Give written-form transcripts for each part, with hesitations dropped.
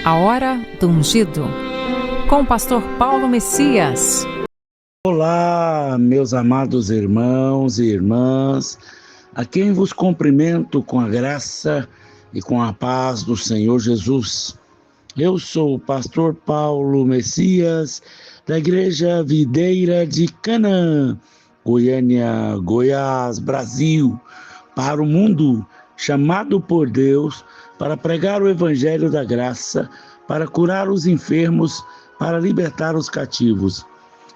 A Hora do Ungido, com o pastor Paulo Messias. Olá, meus amados irmãos e irmãs, a quem vos cumprimento com a graça e com a paz do Senhor Jesus. Eu sou o pastor Paulo Messias, da Igreja Videira de Canaã, Goiânia, Goiás, Brasil, para o mundo, chamado por Deus para pregar o Evangelho da graça, para curar os enfermos, para libertar os cativos.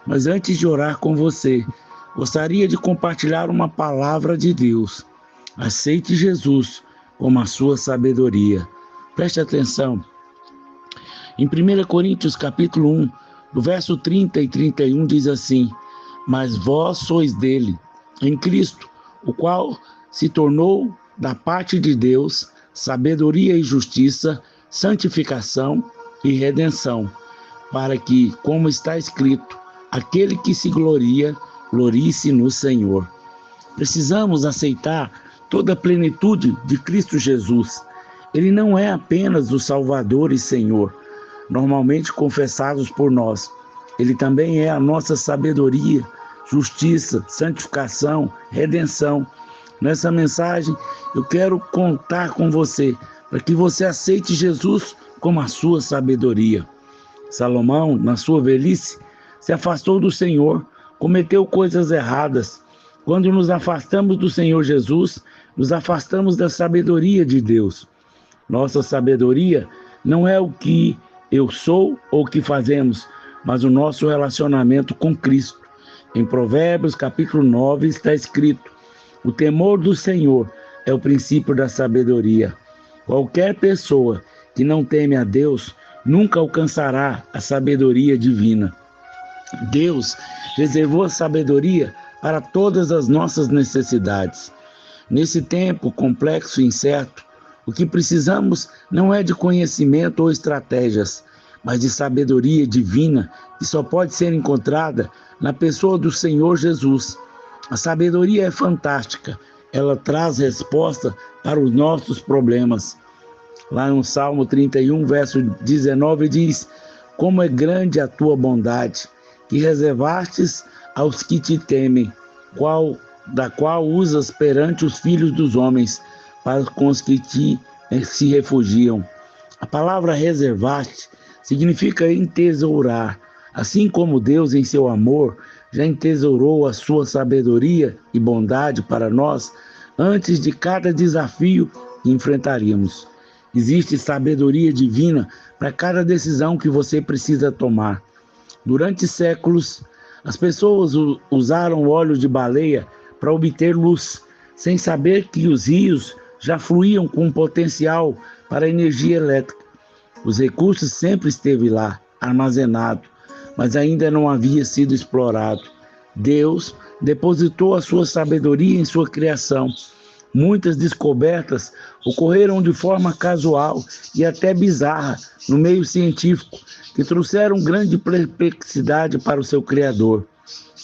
Mas antes de orar com você, gostaria de compartilhar uma palavra de Deus. Aceite Jesus como a sua sabedoria. Preste atenção. Em 1 Coríntios capítulo 1, do verso 30 e 31 diz assim: Mas vós sois dele, em Cristo, o qual se tornou da parte de Deus sabedoria e justiça, santificação e redenção, para que, como está escrito, aquele que se gloria, glorie-se no Senhor. Precisamos aceitar toda a plenitude de Cristo Jesus. Ele não é apenas o Salvador e Senhor, normalmente confessados por nós. Ele também é a nossa sabedoria, justiça, santificação, redenção. Nessa mensagem, eu quero contar com você, para que você aceite Jesus como a sua sabedoria. Salomão, na sua velhice, se afastou do Senhor, cometeu coisas erradas. Quando nos afastamos do Senhor Jesus, nos afastamos da sabedoria de Deus. Nossa sabedoria não é o que eu sou ou o que fazemos, mas o nosso relacionamento com Cristo. Em Provérbios capítulo 9 está escrito: o temor do Senhor é o princípio da sabedoria. Qualquer pessoa que não teme a Deus nunca alcançará a sabedoria divina. Deus reservou a sabedoria para todas as nossas necessidades. Nesse tempo complexo e incerto, o que precisamos não é de conhecimento ou estratégias, mas de sabedoria divina que só pode ser encontrada na pessoa do Senhor Jesus. A sabedoria é fantástica, ela traz resposta para os nossos problemas. Lá no Salmo 31, verso 19 diz: Como é grande a tua bondade, que reservastes aos que te temem, da qual usas perante os filhos dos homens, para com os que se refugiam. A palavra reservaste significa entesourar, assim como Deus em seu amor já entesourou a sua sabedoria e bondade para nós antes de cada desafio que enfrentaríamos. Existe sabedoria divina para cada decisão que você precisa tomar. Durante séculos, as pessoas usaram óleo de baleia para obter luz, sem saber que os rios já fluíam com potencial para energia elétrica. Os recursos sempre esteve lá, armazenado, mas ainda não havia sido explorado. Deus depositou a sua sabedoria em sua criação. Muitas descobertas ocorreram de forma casual e até bizarra no meio científico, que trouxeram grande perplexidade para o seu Criador.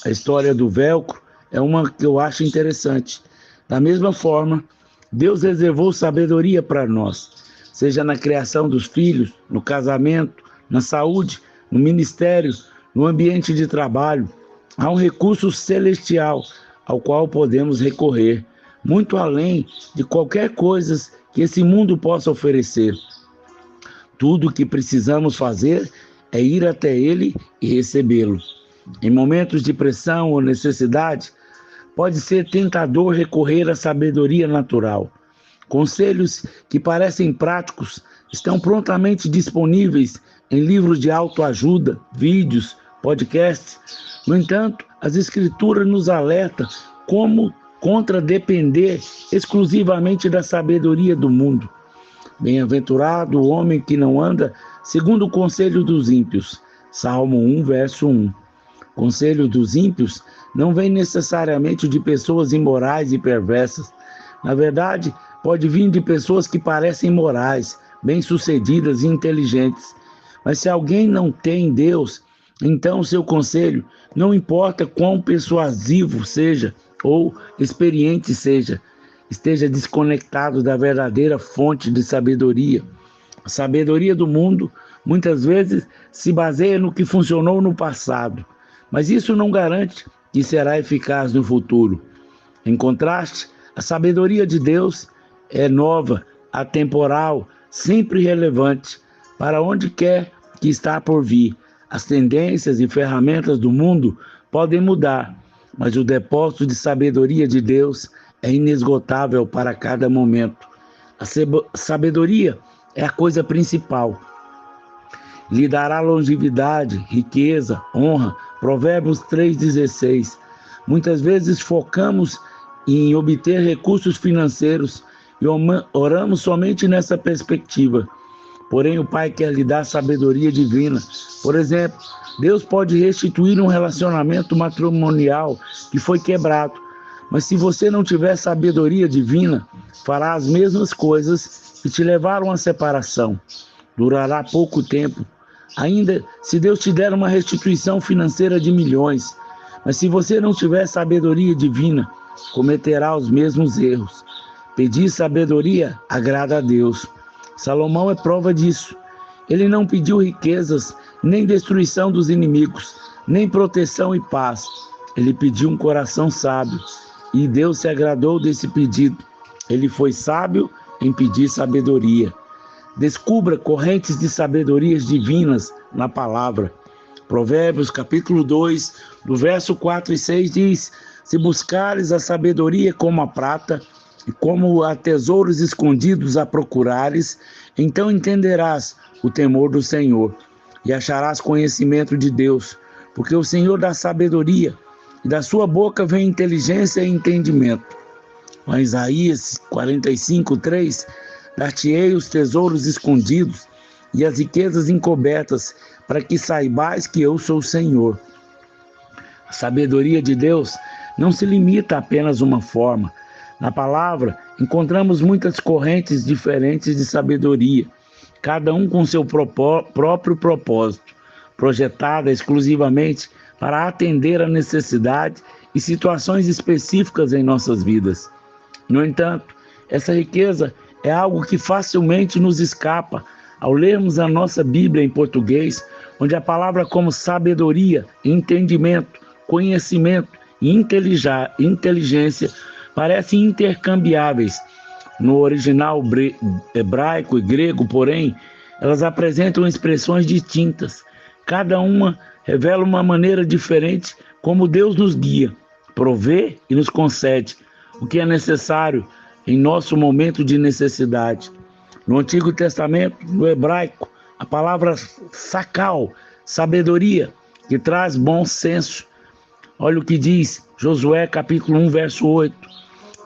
A história do velcro é uma que eu acho interessante. Da mesma forma, Deus reservou sabedoria para nós, seja na criação dos filhos, no casamento, na saúde, no ministério, no ambiente de trabalho. Há um recurso celestial ao qual podemos recorrer, muito além de qualquer coisa que esse mundo possa oferecer. Tudo o que precisamos fazer é ir até Ele e recebê-lo. Em momentos de pressão ou necessidade, pode ser tentador recorrer à sabedoria natural. Conselhos que parecem práticos estão prontamente disponíveis em livros de autoajuda, vídeos, podcasts. No entanto, as Escrituras nos alertam como contra depender exclusivamente da sabedoria do mundo. Bem-aventurado o homem que não anda segundo o conselho dos ímpios. Salmo 1, verso 1. Conselho dos ímpios não vem necessariamente de pessoas imorais e perversas. Na verdade, pode vir de pessoas que parecem morais, bem-sucedidas e inteligentes. Mas se alguém não tem Deus, então o seu conselho, não importa quão persuasivo seja ou experiente seja, esteja desconectado da verdadeira fonte de sabedoria. A sabedoria do mundo muitas vezes se baseia no que funcionou no passado, mas isso não garante que será eficaz no futuro. Em contraste, a sabedoria de Deus é nova, atemporal, sempre relevante, para onde quer que está por vir. As tendências e ferramentas do mundo podem mudar, mas o depósito de sabedoria de Deus é inesgotável para cada momento. A sabedoria é a coisa principal. Lhe dará longevidade, riqueza, honra. Provérbios 3,16. Muitas vezes focamos em obter recursos financeiros e oramos somente nessa perspectiva. Porém, o Pai quer lhe dar sabedoria divina. Por exemplo, Deus pode restituir um relacionamento matrimonial que foi quebrado. Mas se você não tiver sabedoria divina, fará as mesmas coisas que te levaram à separação. Durará pouco tempo. Ainda se Deus te der uma restituição financeira de milhões. Mas se você não tiver sabedoria divina, cometerá os mesmos erros. Pedir sabedoria agrada a Deus. Salomão é prova disso. Ele não pediu riquezas, nem destruição dos inimigos, nem proteção e paz. Ele pediu um coração sábio. E Deus se agradou desse pedido. Ele foi sábio em pedir sabedoria. Descubra correntes de sabedorias divinas na palavra. Provérbios capítulo 2, do verso 4 e 6 diz: se buscares a sabedoria como a prata, e como a tesouros escondidos a procurares, então entenderás o temor do Senhor, e acharás conhecimento de Deus, porque o Senhor dá sabedoria, e da sua boca vem inteligência e entendimento. Lá em Isaías 45:3, dar-te-ei os tesouros escondidos e as riquezas encobertas, para que saibais que eu sou o Senhor. A sabedoria de Deus não se limita a apenas uma forma. Na palavra, encontramos muitas correntes diferentes de sabedoria, cada um com seu próprio propósito, projetada exclusivamente para atender a necessidade e situações específicas em nossas vidas. No entanto, essa riqueza é algo que facilmente nos escapa ao lermos a nossa Bíblia em português, onde a palavra como sabedoria, entendimento, conhecimento e inteligência parecem intercambiáveis. No original hebraico e grego, porém, elas apresentam expressões distintas. Cada uma revela uma maneira diferente como Deus nos guia, provê e nos concede o que é necessário em nosso momento de necessidade. No Antigo Testamento, no hebraico, a palavra sakal, sabedoria, que traz bom senso. Olha o que diz Josué capítulo 1, verso 8.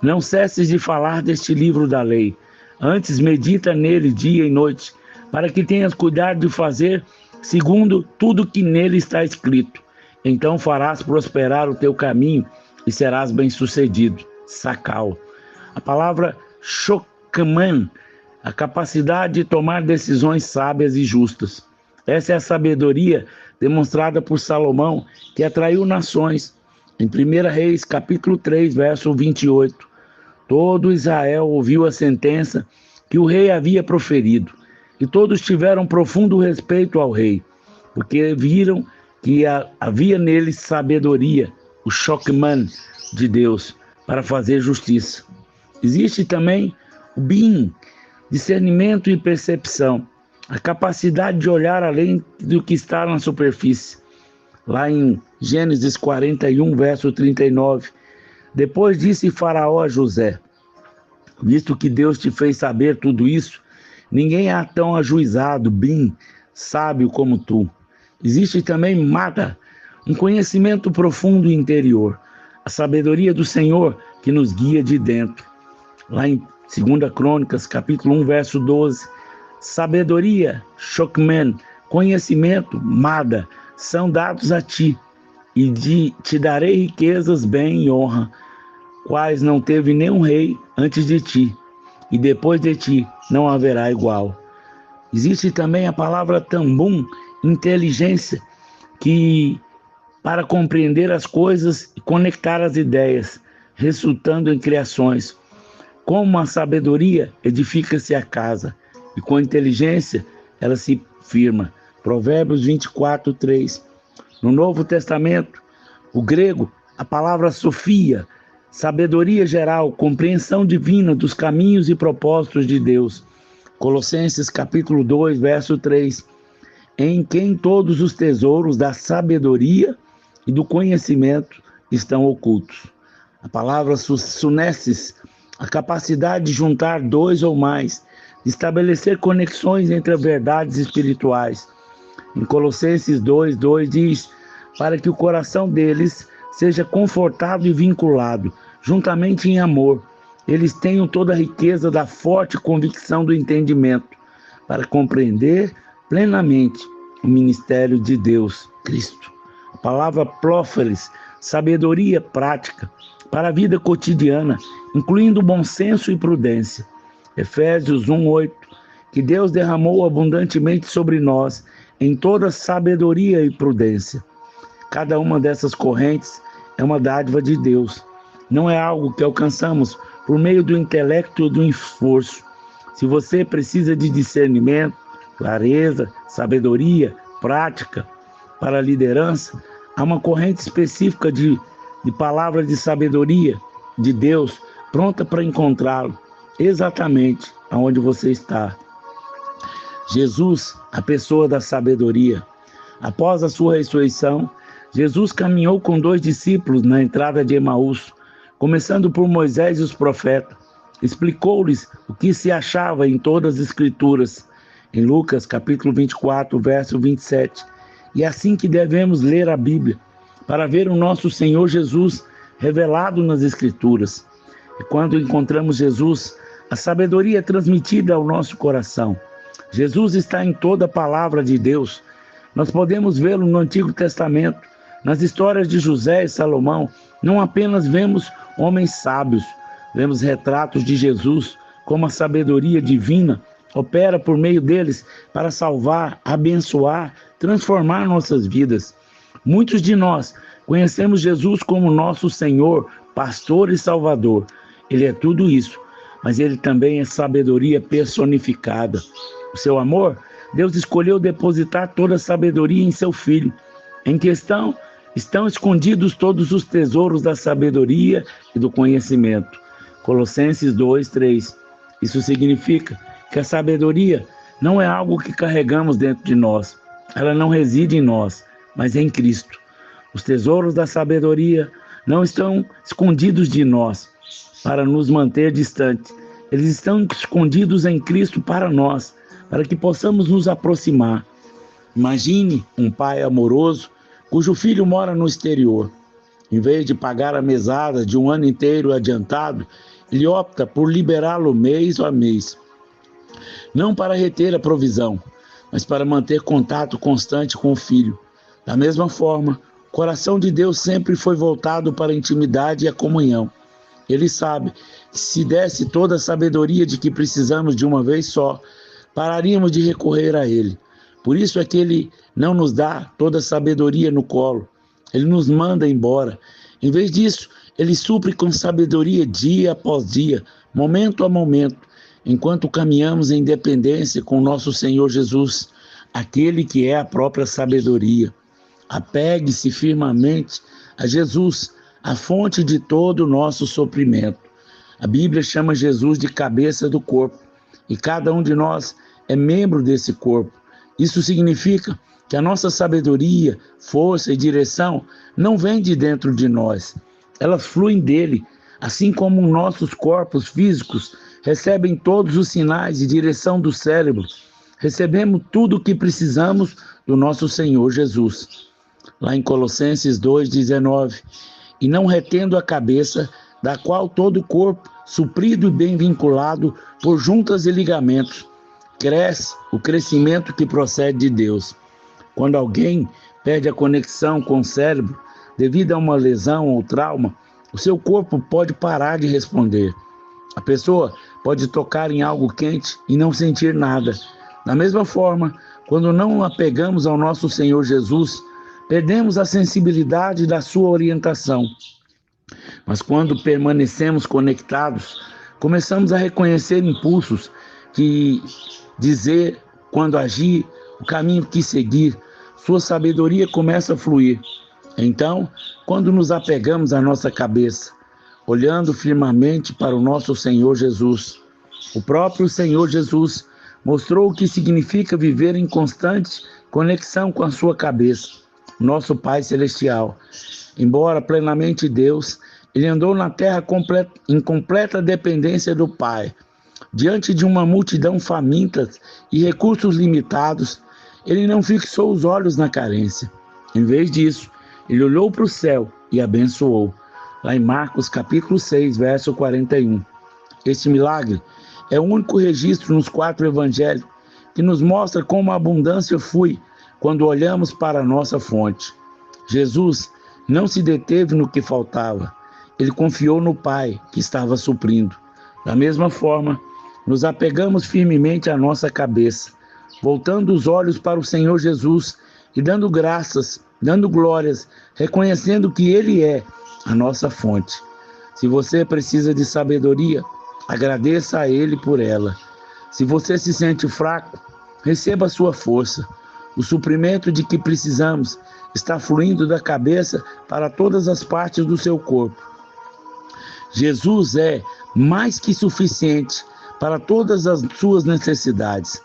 Não cesses de falar deste livro da lei, antes medita nele dia e noite, para que tenhas cuidado de fazer segundo tudo que nele está escrito. Então farás prosperar o teu caminho e serás bem-sucedido. Sakal. A palavra shokman, a capacidade de tomar decisões sábias e justas. Essa é a sabedoria demonstrada por Salomão, que atraiu nações. Em 1 Reis, capítulo 3, verso 28. Todo Israel ouviu a sentença que o rei havia proferido, e todos tiveram profundo respeito ao rei, porque viram que havia nele sabedoria, o shokman de Deus, para fazer justiça. Existe também o bin, discernimento e percepção, a capacidade de olhar além do que está na superfície. Lá em Gênesis 41, verso 39, depois disse Faraó a José: visto que Deus te fez saber tudo isso, ninguém há tão ajuizado, bem sábio como tu. Existe também Mada, um conhecimento profundo e interior, a sabedoria do Senhor que nos guia de dentro. Lá em 2 Crônicas, capítulo 1, verso 12, sabedoria, shokman, conhecimento, Mada, são dados a ti, e te darei riquezas, bem e honra, quais não teve nenhum rei antes de ti, e depois de ti não haverá igual. Existe também a palavra tambum, inteligência, que para compreender as coisas e conectar as ideias, resultando em criações. Como a sabedoria edifica-se a casa, e com inteligência ela se firma. Provérbios 24, 3. No Novo Testamento, o grego, a palavra sofia, sabedoria geral, compreensão divina dos caminhos e propósitos de Deus. Colossenses capítulo 2, verso 3. Em quem todos os tesouros da sabedoria e do conhecimento estão ocultos. A palavra sunesses, a capacidade de juntar dois ou mais, de estabelecer conexões entre verdades espirituais. Em Colossenses 2, 2 diz, para que o coração deles seja confortado e vinculado, juntamente em amor. Eles tenham toda a riqueza da forte convicção do entendimento, para compreender plenamente o ministério de Deus, Cristo. A palavra próferes, sabedoria prática, para a vida cotidiana, incluindo bom senso e prudência. Efésios 1, 8. Que Deus derramou abundantemente sobre nós, em toda sabedoria e prudência. Cada uma dessas correntes é uma dádiva de Deus. Não é algo que alcançamos por meio do intelecto ou do esforço. Se você precisa de discernimento, clareza, sabedoria, prática para a liderança, há uma corrente específica de palavras de sabedoria de Deus pronta para encontrá-lo exatamente aonde você está. Jesus, a pessoa da sabedoria. Após a sua ressurreição, Jesus caminhou com 2 discípulos na entrada de Emaús, começando por Moisés e os profetas. Explicou-lhes o que se achava em todas as Escrituras, em Lucas capítulo 24, verso 27. E é assim que devemos ler a Bíblia, para ver o nosso Senhor Jesus revelado nas Escrituras. E quando encontramos Jesus, a sabedoria é transmitida ao nosso coração. Jesus está em toda a palavra de Deus. Nós podemos vê-lo no Antigo Testamento, nas histórias de José e Salomão. Não apenas vemos homens sábios, vemos retratos de Jesus, como a sabedoria divina opera por meio deles para salvar, abençoar, transformar nossas vidas. Muitos de nós conhecemos Jesus como nosso Senhor, pastor e salvador. Ele é tudo isso, mas ele também é sabedoria personificada. O seu amor, Deus escolheu depositar toda a sabedoria em seu Filho. Em questão estão escondidos todos os tesouros da sabedoria e do conhecimento. Colossenses 2, 3. Isso significa que a sabedoria não é algo que carregamos dentro de nós. Ela não reside em nós, mas em Cristo. Os tesouros da sabedoria não estão escondidos de nós para nos manter distantes. Eles estão escondidos em Cristo para nós, para que possamos nos aproximar. Imagine um pai amoroso cujo filho mora no exterior. Em vez de pagar a mesada de um ano inteiro adiantado, ele opta por liberá-lo mês a mês. Não para reter a provisão, mas para manter contato constante com o filho. Da mesma forma, o coração de Deus sempre foi voltado para a intimidade e a comunhão. Ele sabe que se desse toda a sabedoria de que precisamos de uma vez só, pararíamos de recorrer a Ele. Por isso é que Ele não nos dá toda a sabedoria no colo. Ele nos manda embora. Em vez disso, Ele supre com sabedoria dia após dia, momento a momento, enquanto caminhamos em dependência com nosso Senhor Jesus, aquele que é a própria sabedoria. Apegue-se firmemente a Jesus, a fonte de todo o nosso sofrimento. A Bíblia chama Jesus de cabeça do corpo, e cada um de nós é membro desse corpo. Isso significa que a nossa sabedoria, força e direção não vem de dentro de nós. Elas fluem dele, assim como nossos corpos físicos recebem todos os sinais de direção do cérebro. Recebemos tudo o que precisamos do nosso Senhor Jesus. Lá em Colossenses 2,19, e não retendo a cabeça, da qual todo o corpo, suprido e bem vinculado por juntas e ligamentos, cresce o crescimento que procede de Deus. Quando alguém perde a conexão com o cérebro devido a uma lesão ou trauma, o seu corpo pode parar de responder. A pessoa pode tocar em algo quente e não sentir nada. Da mesma forma, quando não apegamos ao nosso Senhor Jesus, perdemos a sensibilidade da sua orientação. Mas quando permanecemos conectados, começamos a reconhecer impulsos que dizer quando agir, o caminho que seguir. Sua sabedoria começa a fluir. Então, quando nos apegamos à nossa cabeça, olhando firmemente para o nosso Senhor Jesus, o próprio Senhor Jesus mostrou o que significa viver em constante conexão com a sua cabeça, nosso Pai Celestial. Embora plenamente Deus, ele andou na terra em completa dependência do Pai. Diante de uma multidão faminta e recursos limitados, ele não fixou os olhos na carência. Em vez disso, ele olhou para o céu e abençoou. Lá em Marcos capítulo 6, verso 41. Este milagre é o único registro nos 4 evangelhos que nos mostra como a abundância flui quando olhamos para a nossa fonte. Jesus não se deteve no que faltava. Ele confiou no Pai que estava suprindo. Da mesma forma, nos apegamos firmemente à nossa cabeça, voltando os olhos para o Senhor Jesus e dando graças, dando glórias, reconhecendo que Ele é a nossa fonte. Se você precisa de sabedoria, agradeça a Ele por ela. Se você se sente fraco, receba a sua força. O suprimento de que precisamos está fluindo da cabeça para todas as partes do seu corpo. Jesus é mais que suficiente para todas as suas necessidades.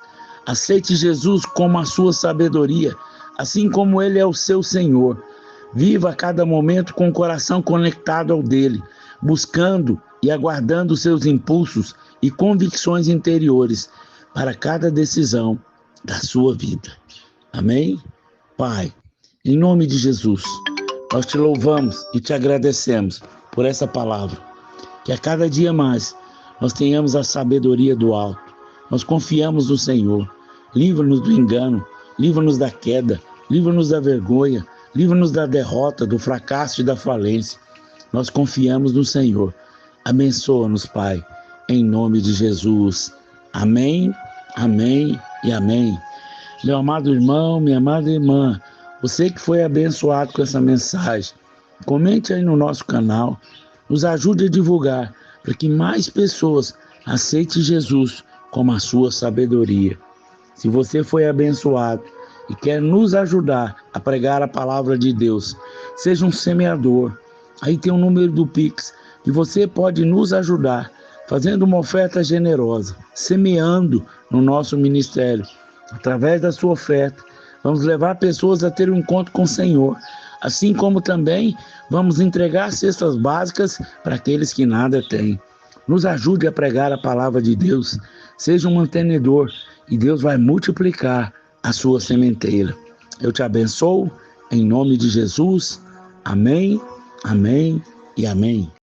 Aceite Jesus como a sua sabedoria, assim como Ele é o seu Senhor. Viva a cada momento com o coração conectado ao dele, buscando e aguardando seus impulsos e convicções interiores para cada decisão da sua vida. Amém? Pai, em nome de Jesus, nós te louvamos e te agradecemos por essa palavra. Que a cada dia mais nós tenhamos a sabedoria do alto. Nós confiamos no Senhor. Livra-nos do engano, livra-nos da queda, livra-nos da vergonha, livra-nos da derrota, do fracasso e da falência. Nós confiamos no Senhor. Abençoa-nos, Pai, em nome de Jesus. Amém, amém e amém. Meu amado irmão, minha amada irmã, você que foi abençoado com essa mensagem, comente aí no nosso canal, nos ajude a divulgar, para que mais pessoas aceitem Jesus como a sua sabedoria. Se você foi abençoado e quer nos ajudar a pregar a palavra de Deus, seja um semeador. Aí tem o número do Pix, e você pode nos ajudar fazendo uma oferta generosa, semeando no nosso ministério. Através da sua oferta, vamos levar pessoas a ter um encontro com o Senhor, assim como também vamos entregar cestas básicas para aqueles que nada têm. Nos ajude a pregar a palavra de Deus, seja um mantenedor e Deus vai multiplicar a sua sementeira. Eu te abençoo em nome de Jesus. Amém, amém e amém.